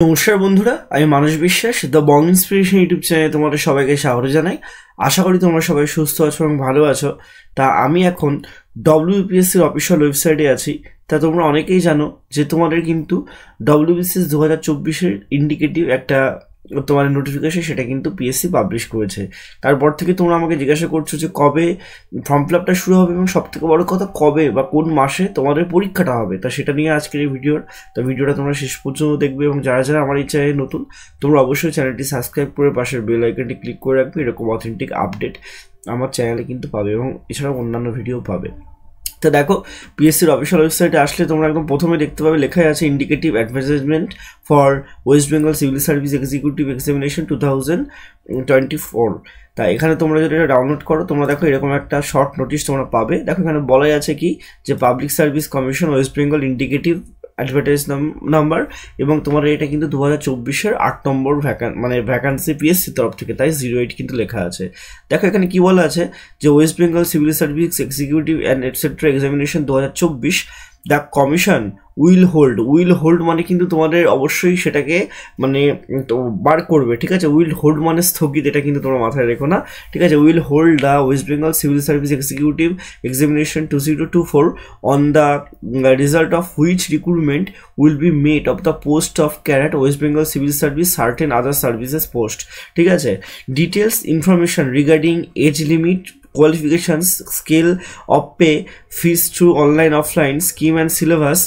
নমস্কার বন্ধুরা, আমি মানস বিশ্বাস দ্য বং ইন্সপিরেশন ইউটিউব চ্যানেলে তোমাদের সবাইকে স্বাগত জানাই। আশা করি তোমরা সবাই সুস্থ আছো এবং ভালো আছো। তা আমি এখন ডব্লিউবিপিএসসির অফিসিয়াল ওয়েবসাইটে আছি। তা তোমরা অনেকেই জানো যে তোমাদের কিন্তু ডব্লিউবিসিএস 2024-এর ইন্ডিকেটিভ একটা তোমাদের নোটিফিকেশন সেটা কিন্তু পিএসসি পাবলিশ করেছে। তারপর থেকে তোমরা আমাকে জিজ্ঞাসা করছো যে কবে ফর্ম ফিল আপটা শুরু হবে এবং সবথেকে বড় কথা কবে বা কোন মাসে তোমাদের পরীক্ষাটা হবে। তা সেটা নিয়ে আজকের এই ভিডিওটা তোমরা শেষ পর্যন্ত দেখবে এবং যারা যারা আমার এই চ্যানেলে নতুন তোমরা অবশ্যই চ্যানেলটি সাবস্ক্রাইব করে পাশের বেল আইকনটি ক্লিক করে রাখবে। এরকম অথেন্টিক আপডেট আমার চ্যানেলে কিন্তু পাবে এবং এছাড়াও অন্যান্য ভিডিও পাবে। তো দেখো, পিএসসির অফিসিয়াল ওয়েবসাইটে আসলে তোমরা একদম প্রথমে দেখতে পাবে লেখাই আছে indicative advertisement for West Bengal civil service executive examination 2024। তা এখানে তোমরা যদি এটা ডাউনলোড করো তোমরা দেখো এরকম একটা শর্ট নোটিশ তোমরা পাবে। দেখো এখানে বলাই আছে কি যে public service commission West Bengal indicative advertise number এবং তোমার এটা কিন্তু 2024-এর 8 নম্বর ভ্যাকান্সি পিএসসি তরফ থেকে, তাই 08 কিন্তু লেখা আছে। দেখো এখানে কি বলা আছে যে West Bengal civil service executive and etcetera examination 2024 the commission will hold মানে কিন্তু তোমাদের অবশ্যই সেটাকে মানে বার করবে, ঠিক আছে। উইল হোল্ড মানে স্থগিত, এটা কিন্তু তোমরা মাথায় রেখো না, ঠিক আছে। Will hold the West Bengal civil service executive examination 2024 on the result of which recruitment will be made of the post of cadet West Bengal civil service certain other services post, ঠিক আছে। Details information regarding age limit, qualifications, scale of pay, fees through online offline scheme and syllabus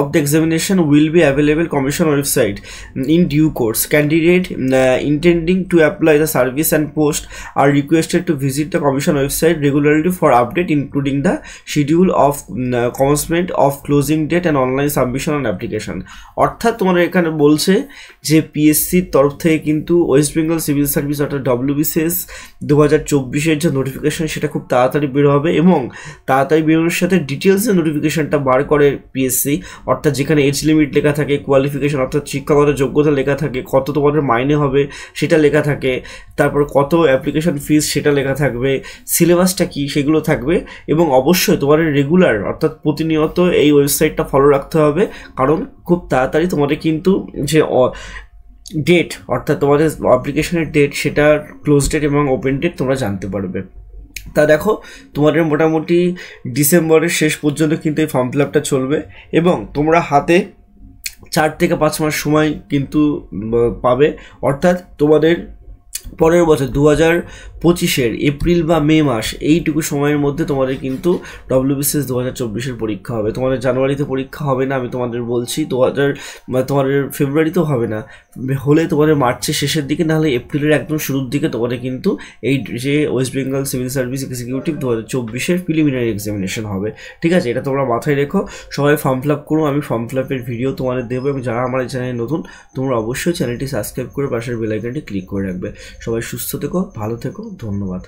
of the examination will be available commission website in due course. Candidate intending to apply the service and post are requested to visit the commission website regularly for update including the schedule of commencement of closing date and online submission and application। অর্থাৎ তোমাদের এখানে বলছে যে পিএসসির তরফ থেকে কিন্তু West Bengal civil service অর্থাৎ WBCS 2024-এর যে নোটিফিকেশন সেটা খুব তাড়াতাড়ি বের হবে এবং তাড়াতাড়ি বেরোনোর সাথে ডিটেলসের নোটিফিকেশনটা বার করে পিএসসি, অর্থাৎ যেখানে এজ লিমিট লেখা থাকে, কোয়ালিফিকেশন অর্থাৎ শিক্ষাগত যোগ্যতা লেখা থাকে, কত তোমাদের মাইনে হবে সেটা লেখা থাকে, তারপর কত অ্যাপ্লিকেশন ফিস সেটা লেখা থাকবে, সিলেবাসটা কি সেগুলো থাকবে এবং অবশ্যই তোমাদের রেগুলার অর্থাৎ প্রতিনিয়ত এই ওয়েবসাইটটা ফলো রাখতে হবে, কারণ খুব তাড়াতাড়ি তোমাদের কিন্তু যে ডেট অর্থাৎ তোমাদের অ্যাপ্লিকেশনের ডেট সেটার ক্লোজ ডেট এবং ওপেন ডেট তোমরা জানতে পারবে। তা দেখো তোমাদের মোটামুটি ডিসেম্বরের শেষ পর্যন্ত কিন্তু এই ফর্ম ফিল আপটা চলবে এবং তোমরা হাতে 4 থেকে 5 মাস সময় কিন্তু পাবে। অর্থাৎ তোমাদের পরের বছর 2025-এর এপ্রিল বা মে মাস এইটুকু সময়ের মধ্যে তোমাদের কিন্তু ডব্লিউবিসিএস 2024-এর পরীক্ষা হবে। তোমাদের জানুয়ারিতে পরীক্ষা হবে না, আমি তোমাদের বলছি। তোমাদের ফেব্রুয়ারিতেও হবে না, হলে তোমাদের মার্চের শেষের দিকে, নাহলে এপ্রিলের একদম শুরুর দিকে তোমাদের কিন্তু এই যে West Bengal civil service executive 2024-এর প্রিলিমিনারি এক্সামিনেশন হবে, ঠিক আছে। এটা তোমরা মাথায় রেখো। সবাই ফর্ম ফিল আপ করো, আমি ফর্ম ফিল আপের ভিডিও তোমাদের দেবো এবং যারা আমার এই চ্যানেলে নতুন তোমরা অবশ্যই চ্যানেলটি সাবস্ক্রাইব করে পাশের বেল আইকনটি ক্লিক করে রাখবে। সবাই সুস্থ থেকো, ভালো থেকো, ধন্যবাদ।